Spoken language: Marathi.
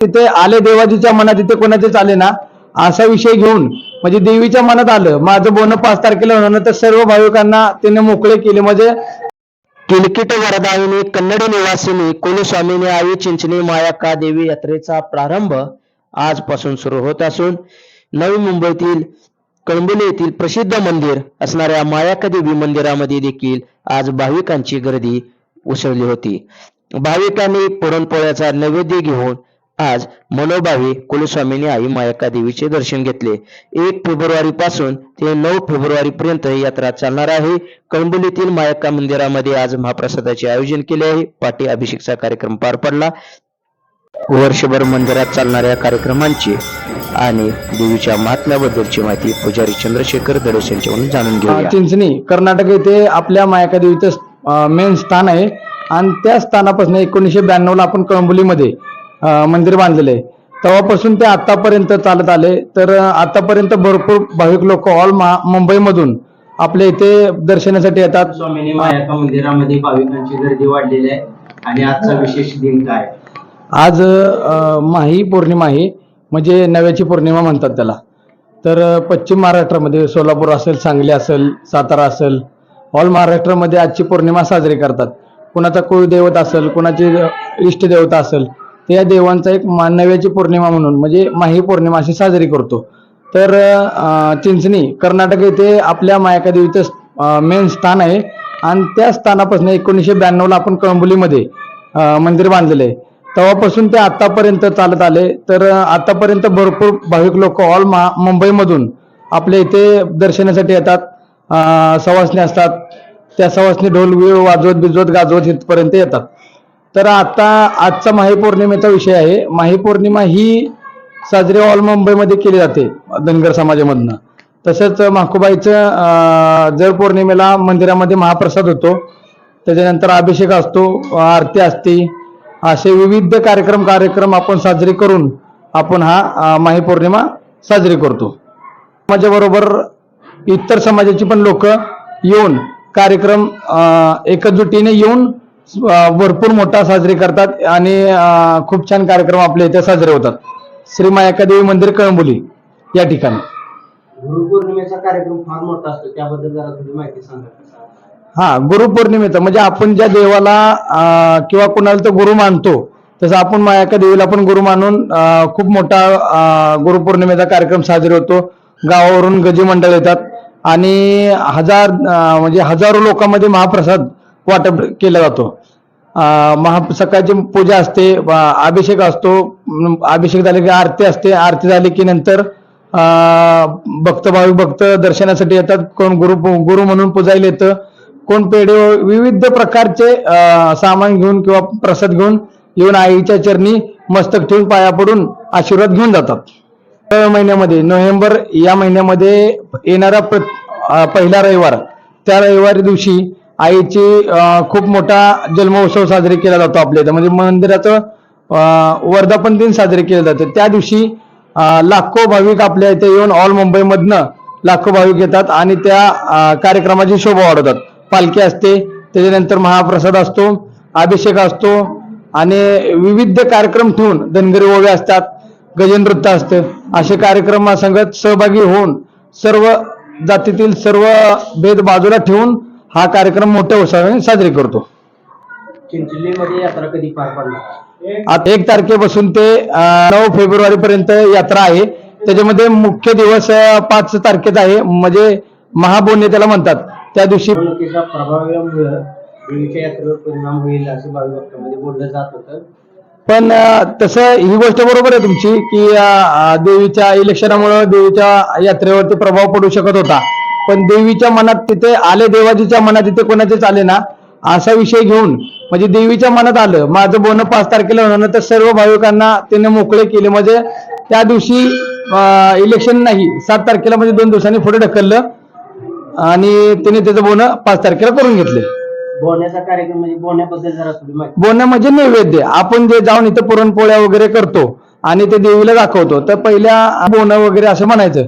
तिथे आले देवाजीच्या मनात, तिथे कोणाचे आले ना असा विषय घेऊन म्हणजे देवीच्या मनात आलं माझं बोनं 5 तारखेला होणार, तर सर्व भाविकांना त्याने मोकळे केले. म्हणजे किलकिट वरदायिनी कन्नड निवासिनी कुलस्वामिनी आई चिंचणी मायाक्का देवी यात्रेचा प्रारंभ आजपासून सुरू होत असून नवी मुंबईतील कळंबोली येथील प्रसिद्ध मंदिर असणाऱ्या मायाक्का देवी मंदिरामध्ये देखील आज भाविकांची गर्दी उसळली होती. भाविकांनी पुरणपोळ्याचा नैवेद्य घेऊन आज मनोभावे कुलस्वामिनी आई मायाक्का देवीचे दर्शन घेतले. 1 फेब्रुवारी पासून ते 9 फेब्रुवारी पर्यंत यात्रा चालणार आहे. कळंबोलीतील मायाक्का मंदिरामध्ये आज महाप्रसादाचे आयोजन केले आहे. पाटी अभिषेकचा कार्यक्रम पार पडला. वर्षभर मंदिरात चालणाऱ्या कार्यक्रमांची आणि देवीच्या महात्म्याबद्दलची माहिती पुजारी चंद्रशेखर दडस यांच्याकडून जाणून घेऊया. चिंचणी कर्नाटक येथे आपल्या मायाक्का देवीचं मेन स्थान आहे आणि त्या स्थानापासून 1992 ला आपण कळंबोलीमध्ये मंदिर बांधलेले आहे. तेव्हापासून ते आतापर्यंत चालत आले. तर आतापर्यंत भरपूर भाविक लोक ऑल मुंबईमधून आपल्या इथे दर्शनासाठी येतात. स्वामिनी मायाक्का मंदिरामध्ये भाविकांची गर्दी वाढलेली आहे आणि आजचा विशेष दिन काय? आज माही पौर्णिमा आहे, म्हणजे नव्याची पौर्णिमा म्हणतात त्याला. तर पश्चिम महाराष्ट्रामध्ये सोलापूर असेल, सांगली असेल, सातारा असेल, ऑल महाराष्ट्रामध्ये आजची पौर्णिमा साजरी करतात. कुणाचा कुळदैवत असेल, कुणाची इष्टदेवता असेल, तर या देवांचा एक नव्याची पौर्णिमा म्हणून म्हणजे माही पौर्णिमा अशी साजरी करतो. तर चिंचणी कर्नाटक येथे आपल्या मायाक्का देवीचं मेन स्थान आहे आणि त्या स्थानापासून 1992 ला आपण कळंबोलीमध्ये मंदिर बांधलेलं आहे. तेव्हापासून ते आतापर्यंत चालत आले. तर आतापर्यंत भरपूर भाविक लोक ऑल मुंबईमधून आपल्या इथे दर्शनासाठी येतात. सवासणी असतात, त्या सवासणी ढोल वाजवत बिजवत गाजवत इथपर्यंत येतात. तर आता आजचा माही पौर्णिमेचा विषय आहे. माही पौर्णिमा ही साजरी ऑल मुंबईमध्ये केली जाते धनगर समाजामधनं. तसंच माकुबाईचं जर पौर्णिमेला मंदिरामध्ये महाप्रसाद होतो, त्याच्यानंतर अभिषेक असतो, आरती असते, असे विविध कार्यक्रम आपण साजरे करून आपण हा माही पौर्णिमा साजरी करतो. माझ्याबरोबर इतर समाजाची पण लोक येऊन कार्यक्रम एकजुटीने येऊन भरपूर मोठा साजरे करतात आणि खूप छान कार्यक्रम आपल्या इथे साजरे होतात. श्री मायाक्का देवी मंदिर कळंबोली या ठिकाणी. गुरुपौर्णिमेचा कार्यक्रम फार मोठा असतो, त्याबद्दल जरा थोडी माहिती सांगा. गुरुपौर्णिमेचा म्हणजे आपण ज्या देवाला किंवा कुणाला तर गुरु मानतो, तसं आपण मायाक्का देवीला पण गुरु मानून खूप मोठा गुरुपौर्णिमेचा कार्यक्रम साजरे होतो. गावावरून गजी मंडळ येतात आणि हजारो लोकांमध्ये महाप्रसाद वाटप केला जातो. सकाळची पूजा असते, अभिषेक असतो, अभिषेक झाले की आरती असते, आरती झाली की नंतर भाविक भक्त दर्शनासाठी येतात. कोण गुरु म्हणून पूजायला येतं, कोण पेढे विविध प्रकारचे सामान घेऊन किंवा प्रसाद घेऊन येऊन आईच्या चरणी मस्तक ठेवून पाया पडून आशीर्वाद घेऊन जातात. महिन्यामध्ये नोव्हेंबर या महिन्यामध्ये येणारा पहिला रविवार, त्या रविवारी दिवशी आईची खूप मोठा जन्मोत्सव साजरी केला जातो आपल्या इथं. म्हणजे मंदिराचं वर्धापन दिन साजरे केले जाते. त्या दिवशी लाखो भाविक आपल्या इथे येऊन ऑल मुंबईमधनं लाखो भाविक येतात आणि त्या कार्यक्रमाची शोभा वाढवतात. पालखी असते, त्याच्यानंतर महाप्रसाद असतो, अभिषेक असतो आणि विविध कार्यक्रम ठेवून धनगरी ओव्या असतात, गजनृत्य असतं. असे कार्यक्रमासंगत सहभागी होऊन सर्व जातीतील सर्व भेद बाजूला ठेवून हा कार्यक्रम मोठ्या उत्साहाने साजरी करतो. चिंचलीमध्ये यात्रा कधी पार पडणार? आता 1 तारखेपासून ते 9 फेब्रुवारी पर्यंत यात्रा आहे. त्याच्यामध्ये मुख्य दिवस 5 तारखेचा आहे, म्हणजे महाबोनी त्याला म्हणतात. त्या दिवशी प्रभावामुळे देवीच्या यात्रेवर परिणाम होईल असं भाविकांमध्ये बोललं जात होतं. पण तसं ही गोष्ट बरोबर आहे तुमची की देवीच्या इलेक्शनामुळे देवीच्या यात्रेवरती प्रभाव पडू शकत होता. पण देवीच्या मनात तिथे आले देवाजीच्या मनात तिथे कोणाचेच आले ना असा विषय घेऊन म्हणजे देवीच्या मनात आलं माझं बोनं 5 तारखेला होणार, तर सर्व भाविकांना त्याने मोकळे केले. म्हणजे त्या दिवशी इलेक्शन नाही, 7 तारखेला म्हणजे 2 दिवसांनी पुढे ढकललं आणि त्याने त्याचं बोनं 5 तारखेला करून घेतले. बोण्याचा कार्यक्रम म्हणजे बोण्याबद्दल जरा थोडी माहिती. बोनं म्हणजे नैवेद्य. आपण जे जाऊन इथं पुरणपोळ्या वगैरे करतो आणि ते देवीला दाखवतो, तर पहिल्या बोनं वगैरे असं म्हणायचं.